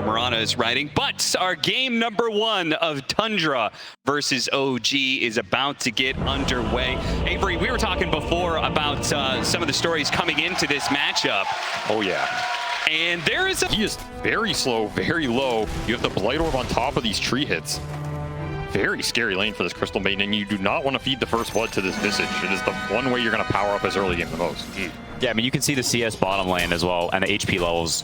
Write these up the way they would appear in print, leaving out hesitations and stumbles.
Marana is writing, but our game number 1 of Tundra versus OG is about to get underway. Avery, we were talking before about some of the stories coming into this matchup. Oh yeah. And there is He is very slow, very low. You have the Blight Orb on top of these tree hits. Very scary lane for this Crystal Maiden, and you do not want to feed the first blood to this Visage. It is the one way you're going to power up his early game the most. Yeah, I mean, you can see the CS bottom lane as well, and the HP levels.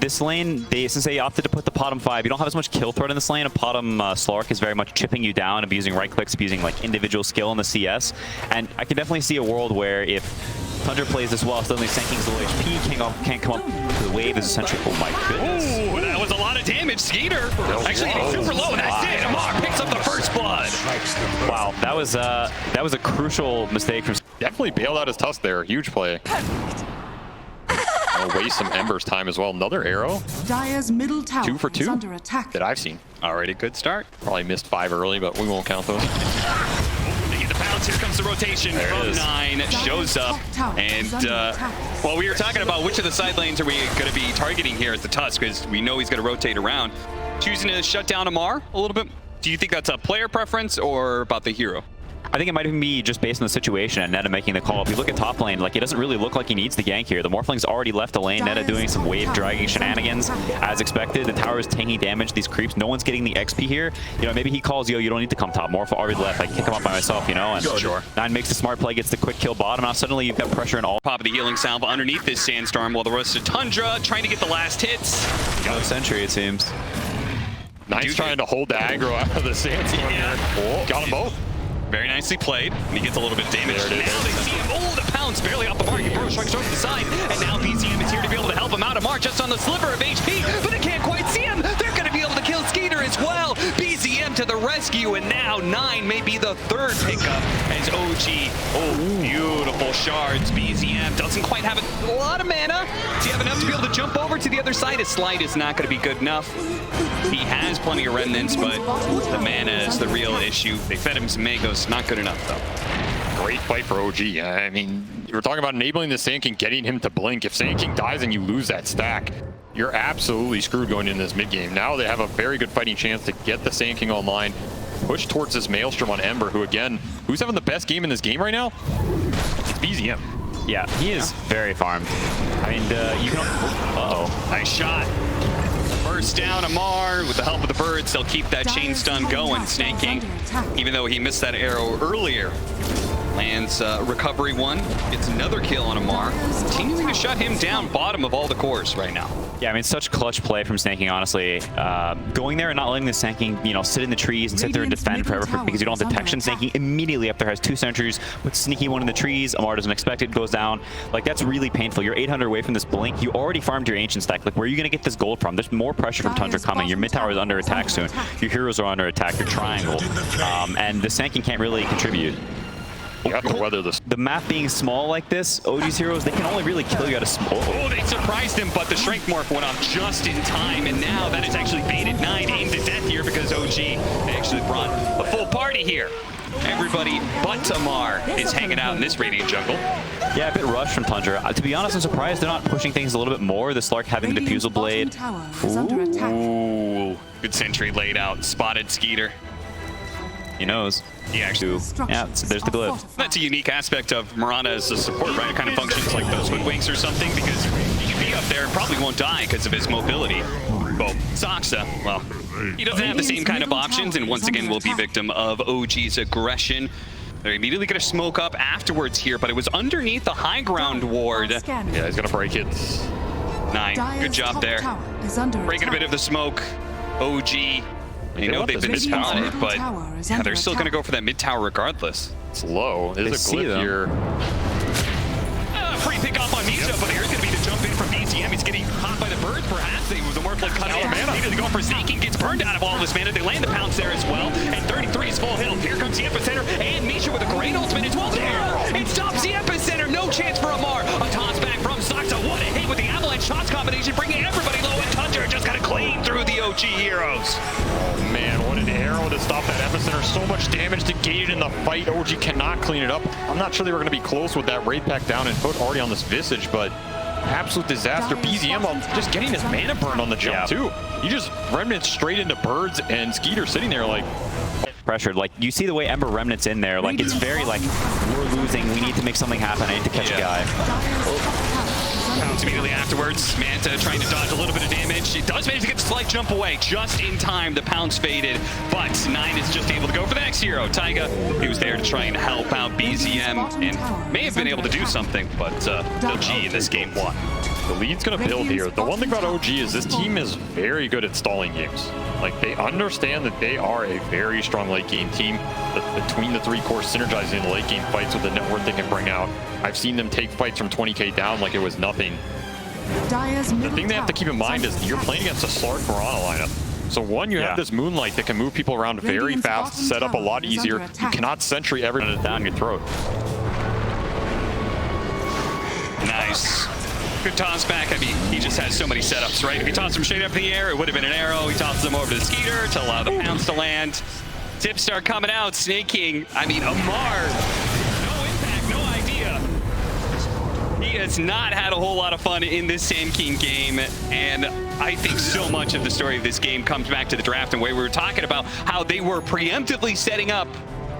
This lane, since they opted to put the bottom 5, you don't have as much kill threat in this lane. A bottom Slark is very much chipping you down and using right clicks, using like individual skill in the CS. And I can definitely see a world where if Tundra plays this well, suddenly Sanking's low HP can't come up to the wave is essentially, oh my goodness. Ooh, that was a lot of damage. Skeeter actually getting super low, and that's it. Amar picks up the first blood. Wow, that was a crucial mistake from. Definitely bailed out his tusk there. Huge play. Waste some Ember's time as well. Another arrow. Dire's middle tower 2 for 2 is under attack. that I've seen. Already good start. Probably missed 5 early, but we won't count those. They get the bounce. Here comes the rotation from 9. Shows up. And while we were talking about which of the side lanes are we going to be targeting here as the Tusk, because we know he's going to rotate around. Choosing to shut down Amar a little bit. Do you think that's a player preference or about the hero? I think it might even be just based on the situation and Netta making the call. If you look at top lane, like, it doesn't really look like he needs the gank here. The Morphling's already left the lane. Netta doing some wave dragging shenanigans as expected. The tower is taking damage. These creeps, no one's getting the XP here. You know, maybe he calls, yo, you don't need to come top. Morph already left. I can come up by myself, you know? And sure. 9 makes the smart play, gets the quick kill bottom. Now suddenly you've got pressure in all. Pop of the healing salve underneath this sandstorm while the rest of Tundra trying to get the last hits. No sentry, it seems. Nice trying to hold the aggro out of the sandstorm. Yeah. Oh, got them both. Very nicely played. And he gets a little bit of damage. There it is. Now they see him. Oh, the pounce barely off the mark. He bro strikes over the side. And now BZM is here to be able to help him out. Amar just on the sliver of HP, but they can't quite see him. They're going to be able to kill Skeeter as well. BZM to the rescue. And now 9 may be the 3rd pickup as OG. Oh, beautiful shards. BZM doesn't quite have a lot of mana. Does he have enough to be able to jump over to the other side? His slide is not going to be good enough. He has plenty of remnants, but the mana is the real issue. They fed him some mangoes. Not good enough, though. Great fight for OG. I mean, you were talking about enabling the Sand King, getting him to blink. If Sand King dies and you lose that stack, you're absolutely screwed going into this mid game. Now they have a very good fighting chance to get the Sand King online, push towards this Maelstrom on Ember, who again, who's having the best game in this game right now? It's BZM. Yeah, he is very farmed. I mean, you can. Uh-oh. Nice shot. First down, Amar. With the help of the birds, they'll keep that chain stun going. Snake King, even though he missed that arrow earlier, lands recovery 1. Gets another kill on Amar. Continuing to shut him down bottom of all the cores right now. Yeah, I mean, such clutch play from Snake King, honestly. Going there and not letting the Snake King, you know, sit in the trees and sit there and defend forever because you don't have detection. Snake King immediately up there has 2 sentries, puts sneaky one in the trees. Amar doesn't expect it, goes down. Like, that's really painful. You're 800 away from this blink. You already farmed your ancient stack. Like, where are you going to get this gold from? There's more pressure from Tundra coming. Your mid tower is under attack soon. Your heroes are under attack. Your triangle. And the Snake King can't really contribute. You have to weather this. The map being small like this, OG's heroes, they can only really kill you at a small. Oh, they surprised him, but the Shrink Morph went off just in time, and now that is actually baited 9 aimed to death here because OG, they actually brought a full party here. Everybody but Amar is hanging out in this Radiant jungle. Yeah, a bit rushed from Tundra. To be honest, I'm surprised they're not pushing things a little bit more. The Slark having the Diffusal Blade. Ooh, good sentry laid out. Spotted Skeeter. He knows. He actually, yeah, there's the glyph. That's a unique aspect of Marana as a support, right? It kind of functions like those hoodwinks or something because he can be up there and probably won't die because of his mobility. But Saksa, well, he doesn't have the same kind of options, and once again will be victim of OG's aggression. They're immediately going to smoke up afterwards here, but it was underneath the high ground ward. Yeah, he's going to break it. 9, good job there. Breaking a bit of the smoke. OG. You know they've been spotted, but yeah, they're still going to go for that mid tower regardless. It's low. There's a glyph here. Free pick off on Misha, but here's going to be the jump in from BZM. He's getting caught by the birds, perhaps. The Morphling cut out of mana. Needed to go for Snake King, gets burned out of all of his mana. They land the pounce there as well, and 33 is full health. Here comes the Epicenter, and Misha with a great ultimate as well. There! It stops the Epicenter. No chance for Amar. A toss back from Saksa. What a hit with the avalanche shots combination, bringing everybody low, and Tundra just got to clean through the OG heroes. Man, what an arrow to stop that Epicenter. So much damage to gate in the fight. OG cannot clean it up. I'm not sure they were going to be close with that Wraith Pack down and put already on this Visage, but absolute disaster. BZM just getting his mana burn on the jump too. He just remnants straight into birds, and Skeeter sitting there like pressured. Like, you see the way Ember remnants in there. Like, it's very like, we're losing. We need to make something happen. I need to catch a guy. Pounce immediately afterwards. Manta trying to dodge a little bit of damage. He does manage to get the slight jump away just in time. The Pounce faded, but 9 is just able to go for the next hero. Taiga, he was there to try and help out BZM and may have been able to do something, but OG in this game won. the lead's going to build here. The one thing about OG is this team is very good at stalling games. Like, they understand that they are a very strong late game team. Between the three cores, synergizing the late game fights with the net worth they can bring out. I've seen them take fights from 20k down like it was nothing. The thing they have to keep in mind is you're playing against a Slark Piranha lineup. So one, you have this Moonlight that can move people around very fast, set up a lot easier. You cannot sentry everything down your throat. Nice. Good toss back. I mean, he just has so many setups, right? If he tossed him straight up in the air, it would have been an arrow. He tosses him over to the Skeeter to allow the Pounce to land. Tips start coming out, snaking. I mean, Amar, no impact, no idea. He has not had a whole lot of fun in this Sand King game, and I think so much of the story of this game comes back to the draft and where we were talking about how they were preemptively setting up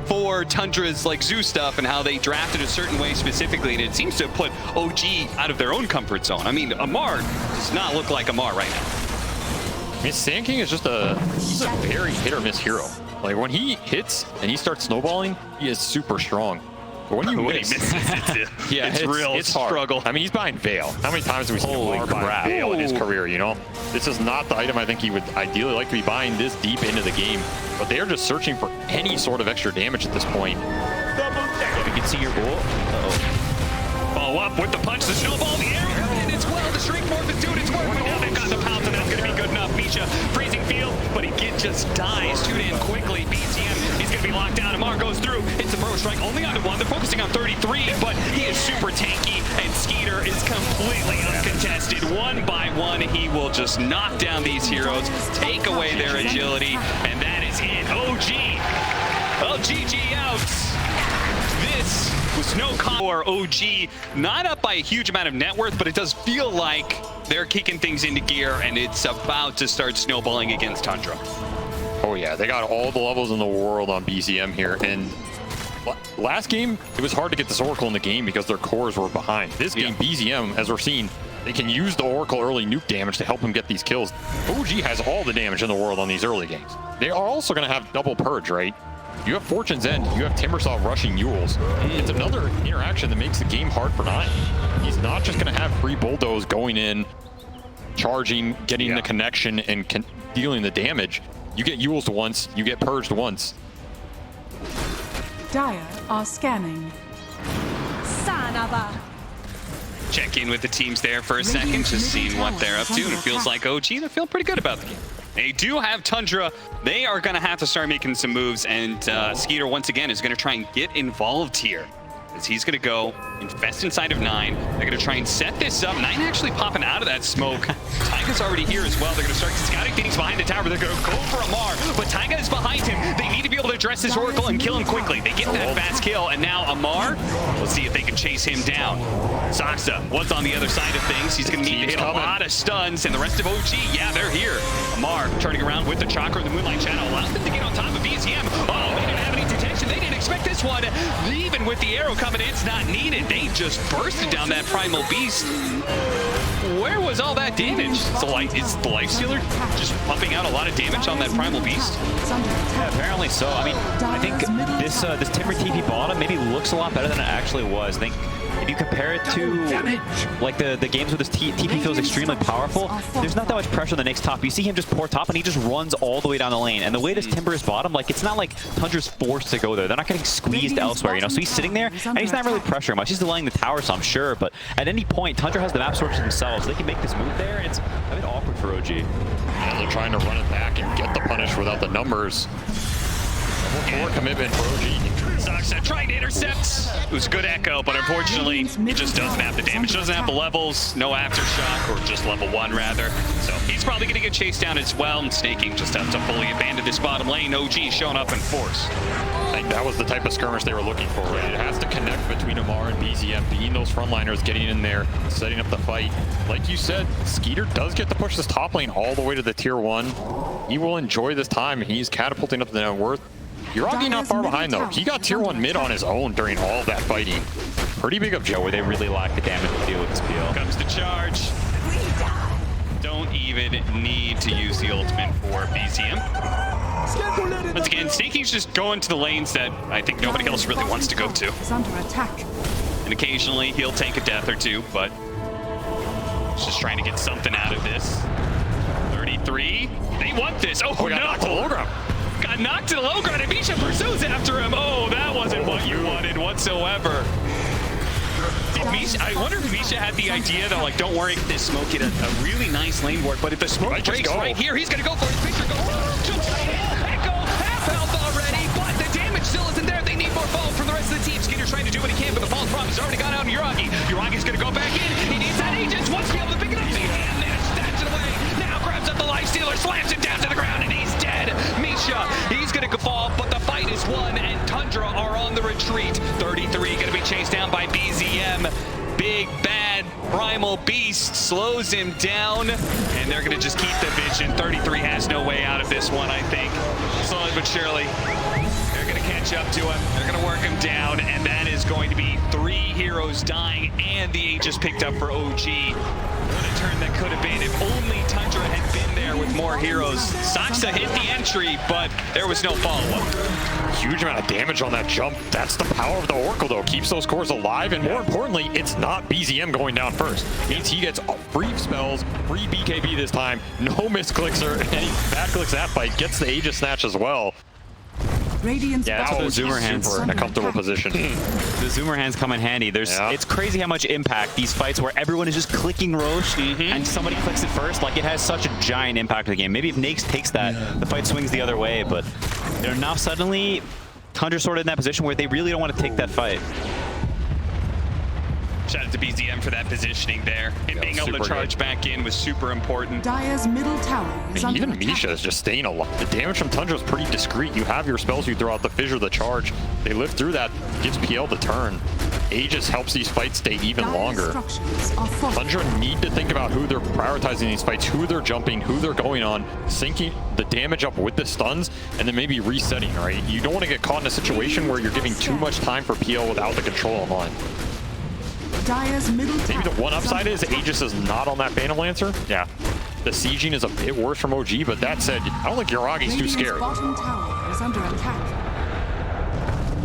for Tundra's like Zoo stuff and how they drafted a certain way specifically, and it seems to have put OG out of their own comfort zone. I mean, Amar does not look like Amar right now. I mean, Sand King is just he's a very hit or miss hero. Like, when he hits and he starts snowballing, he is super strong. But when you miss, it's real it's hard. Struggle. I mean, he's behind Veil. How many times have we seen Amar behind Veil in his career, you know? This is not the item I think he would ideally like to be buying this deep into the game. But they are just searching for any sort of extra damage at this point. You can see your goal. Follow up with the punch, the snowball, the arrow, and it's well. The Shrink Morph is doing its work, but now they've got the Pounce, and that's going to be good enough. Misha, freezing field, but he just dies too damn quickly. BCM is going to be locked down. Amar goes through. It's a Burrow Strike only onto 1. They're focusing on 33, but he is super tanky, and Skeeter is completely uncontested. 1 by 1, he will just knock down these heroes, take away their agility, and that is it. OG. Oh, GG out. This was no or OG, not up by a huge amount of net worth, but it does feel like they're kicking things into gear and it's about to start snowballing against Tundra. Oh yeah, they got all the levels in the world on BCM here, and last game, it was hard to get this Oracle in the game because their cores were behind. This game, BZM, as we're seeing, they can use the Oracle early nuke damage to help them get these kills. OG has all the damage in the world on these early games. They are also going to have double purge, right? You have Fortune's End, you have Timbersaw rushing Yules. It's another interaction that makes the game hard for 9. He's not just going to have free bulldoze going in, charging, getting the connection, and dealing the damage. You get Yules once, you get purged once. Dire are scanning. Sanaba. Check in with the teams there for a second, just seeing what they're up to, and it feels like OG, they're feeling pretty good about the game. They do have Tundra. They are going to have to start making some moves, and Skeeter, once again, is going to try and get involved here. As he's going to go infest inside of 9. They're going to try and set this up. 9 actually popping out of that smoke. Taiga's already here as well. They're going to start scouting things behind the tower. They're going to go for Amar, but Taiga is behind him. They need to be able to address this Oracle and kill him quickly. They get that fast kill, and now Amar, let's see if they can chase him down. Saksa was on the other side of things. He's going to need to hit a lot of stuns, and the rest of OG, yeah, they're here. Amar turning around with the Chakra, the Moonlight Shadow, allows them to get on top of BZM. Oh, they didn't have any detection. They didn't expect this one. Even with the arrow coming, it's not needed. They just bursted down that Primal Beast. Where was all that damage? Is the Life Stealer just pumping out a lot of damage on that Primal Beast? Yeah, apparently so. I mean, I think this Timber TP bottom maybe looks a lot better than it actually was. I think if you compare it to like the games where this TP feels extremely powerful, there's not that much pressure on the next top. You see him just pour top and he just runs all the way down the lane. And the way this Timber is bottom, like, it's not like Tundra's forced to go there. They're not getting squeezed elsewhere, you know? So he's sitting there and he's not really pressuring much. He's delaying the tower some, sure, but at any point, Tundra has the map sorted themselves. They can make this move there, and it's a bit awkward for OG. Yeah, they're trying to run it back and get the punish without the numbers. Core commitment for OG. Zaxa trying to intercept. It was a good echo, but unfortunately, it just doesn't have the damage. Doesn't have the levels, no aftershock, or just level 1 rather. So he's probably going to get chased down as well, and Snaking just has to fully abandon this bottom lane. OG showing up in force. I think that was the type of skirmish they were looking for. Right? It has to connect between Amar and BZM, being those frontliners, getting in there, setting up the fight. Like you said, Skeeter does get to push this top lane all the way to the tier 1. He will enjoy this time, and he's catapulting up the net worth. Uragi not far behind though. He got tier 1 mid on his own during all of that fighting. Pretty big objective. Where they really lack the damage to deal with this PL. Comes the charge. Don't even need to use the ultimate for BZM. Once again, Snakey's just going to the lanes that I think nobody else really wants to go to. And occasionally he'll take a death or two, but he's just trying to get something out of this. 33. They want this. Oh, no! Knocked to the low ground. Got knocked to the low ground, and Misha pursues after him. Oh, that wasn't what you wanted whatsoever. I wonder if Misha had the idea that, like, don't worry, this smoke hit a really nice lane ward, but if the smoke breaks right here, he's going to go for it. Fisher jumps right in. Echo, half health already, but the damage still isn't there. They need more fall from the rest of the team. Skinner's trying to do what he can, but the false promise has already gone out on Uragi. Uragi's going to go back in. He needs that Aegis. Wants to be able to pick it up. And then stabs it away. Now grabs up the Lifestealer, slams it down to the ground, and he's dead. Misha, he's going to fall, but the fight is won, and Tundra are on the retreat. 33 going to be chased down by BZM. Big bad primal beast slows him down, and they're going to just keep the vision. 33 has no way out of this one, I think. Slowly but surely, they're going to catch up to him. They're going to work him down, and that is going to be 3 heroes dying, and the Aegis picked up for OG. What a turn that could have been if only Tundra had been there with more heroes. Zaxa hit the entry, but there was no follow-up. Huge amount of damage on that jump. That's the power of the Oracle, though. Keeps those cores alive, and more importantly, it's not BZM going down first. It means he gets free spells, free BKB this time, no misclicks or any bad clicks that fight, gets the Aegis snatch as well. Yeah, that's what the Zoomer hands are in a comfortable position. The Zoomer hands come in handy. It's crazy how much impact these fights where everyone is just clicking Roche and somebody clicks it first. Like, it has such a giant impact on the game. Maybe if Nakes takes that, the fight swings the other way, but they're now suddenly Tundra sort of in that position where they really don't want to take that fight. Shout out to BZM for that positioning there. And being able to charge back in was super important. Dire's middle tower is under even attack. Misha is just staying alive. The damage from Tundra is pretty discreet. You have your spells you throw out, the fissure, the charge. They live through that, gives PL the turn. Aegis helps these fights stay even longer. Tundra need to think about who they're prioritizing these fights, who they're jumping, who they're going on, syncing the damage up with the stuns, and then maybe resetting, right? You don't want to get caught in a situation where you're giving too much time for PL without the control online. Maybe the one upside is Aegis is not on that Phantom Lancer. Yeah. The sieging is a bit worse from OG, but that said, I don't think Uragi's too scary.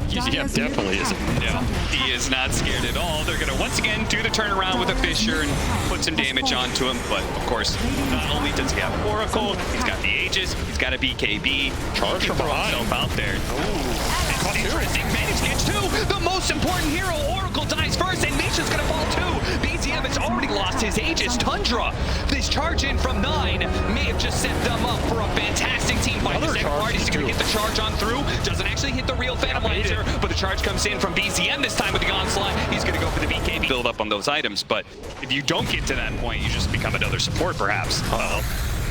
BZM definitely isn't. No, he is not scared at all. They're going to once again do the turnaround with a Fissure and put some damage onto him. But of course, not only does he have Oracle, he's got the Aegis, he's got a BKB. Charge from behind. Himself out there. Ooh, interesting. Managed gets 2. The most important hero, Oracle, dies first, and Misha's going to fall too. BZM has already lost his Aegis. Tundra, this charge in from 9 may have just set them up for a fantastic team fight. The second part is going to get the charge on through. Doesn't actually hit the real Phantom Lancer, but the charge comes in from BZM this time with the onslaught. He's going to go for the BKB build up on those items, but if you don't get to that point, you just become another support perhaps.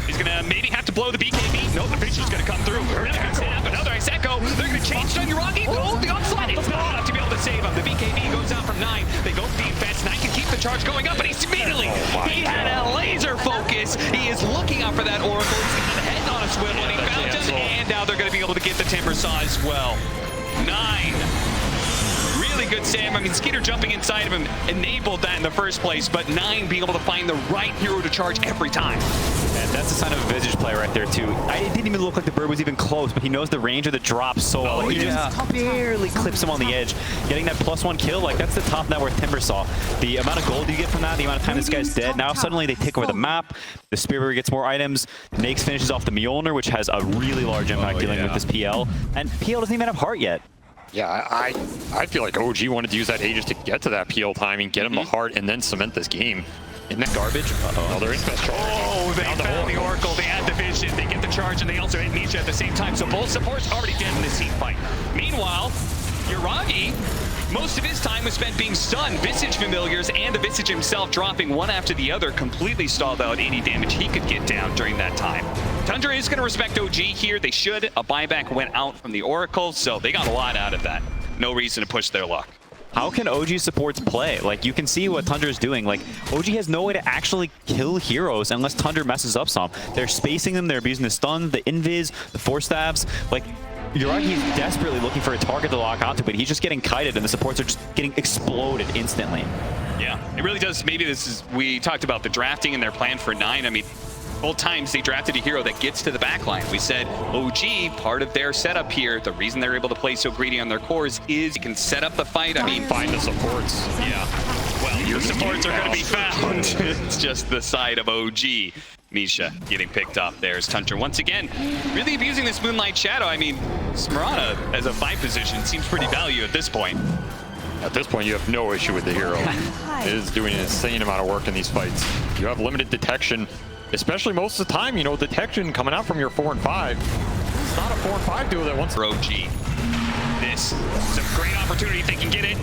He's going to maybe have to blow the BKB. No, the Fissure's going to come through. Another Ice Echo. They're going to change on Uragi. Oh, the onslaught. It's not enough to be able to save him. The BKB goes out from 9. They go defense. 9 can keep the charge going up, but he's immediately, he had a laser focus. He is looking out for that Oracle. He's got the head on a swivel, and he found him, and now they're going to be able to get the Timber Saw as well. 9. Really good save. I mean, Skeeter jumping inside of him enabled that in the first place, but 9 being able to find the right hero to charge every time. And that's a sign of a Visage play right there, too. It didn't even look like the bird was even close, but he knows the range of the drop so well. He just barely clips him on the edge. Getting that +1 kill, like, that's the top net worth Timber Saw. The amount of gold you get from that, the amount of time this guy's dead. Now suddenly they take over the map. The Spear gets more items. Nakes finishes off the Mjolnir, which has a really large impact dealing with this PL. And PL doesn't even have heart yet. Yeah, I feel like OG wanted to use that Aegis to get to that PL timing, get him the heart, and then cement this game. In that garbage. Oh, they're in best charge. Oh, they found the Oracle. They had the vision. They get the charge, and they also hit Misha at the same time. So both supports already dead in this team fight. Meanwhile, Yuragi, most of his time was spent being stunned. Visage familiars and the Visage himself dropping one after the other completely stalled out any damage he could get down during that time. Tundra is going to respect OG here. They should. A buyback went out from the Oracle, so they got a lot out of that. No reason to push their luck. How can OG supports play? Like, you can see what Tundra is doing. Like, OG has no way to actually kill heroes unless Tundra messes up some. They're spacing them, they're abusing the stun, the invis, the force stabs. Like, Yuragi is desperately looking for a target to lock onto, but he's just getting kited, and the supports are just getting exploded instantly. Yeah, it really does. Maybe this is, we talked about the drafting and their plan for 9. I mean, both times they drafted a hero that gets to the backline. We said OG, part of their setup here, the reason they're able to play so greedy on their cores is you can set up the fight. I mean, Find the supports. yeah. Well, the supports are going to be found. It's just the side of OG. Misha getting picked up. There's Tundra once again, really abusing this Moonlight Shadow. I mean, Smarana as a 5 position seems pretty value at this point. At this point, you have no issue with the hero. It is doing an insane amount of work in these fights. You have limited detection, especially most of the time, you know, detection coming out from your 4 and 5. It's not a 4 and 5 duo that wants For OG. This is a great opportunity if they can get it.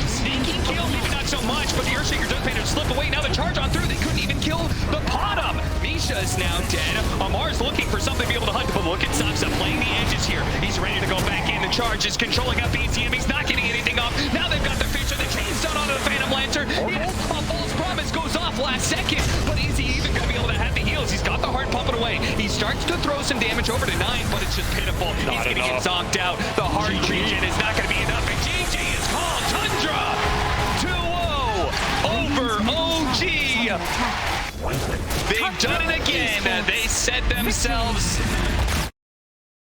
Sneaking kill, maybe not so much, but the Earthshaker does manage to slip away. Now the charge on through, they couldn't even kill the pot up. Misha is now dead. Amar's looking for something to be able to hunt, but look at Saksa playing the edges here. He's ready to go back in. The charge is controlling up BCM. He's not getting anything off. Now they've got the Fisher. The chain's down onto the Phantom Lantern. Yes, a false promise goes off last second, but is he even going to be able to have the heals? He's got the heart pumping away. He starts to throw some damage over to 9, but it's just pitiful. He's going to get zonked out. The heart regen is not going to be enough, and GG is called. Tundra 2-0 over OG. They've done it again. They set themselves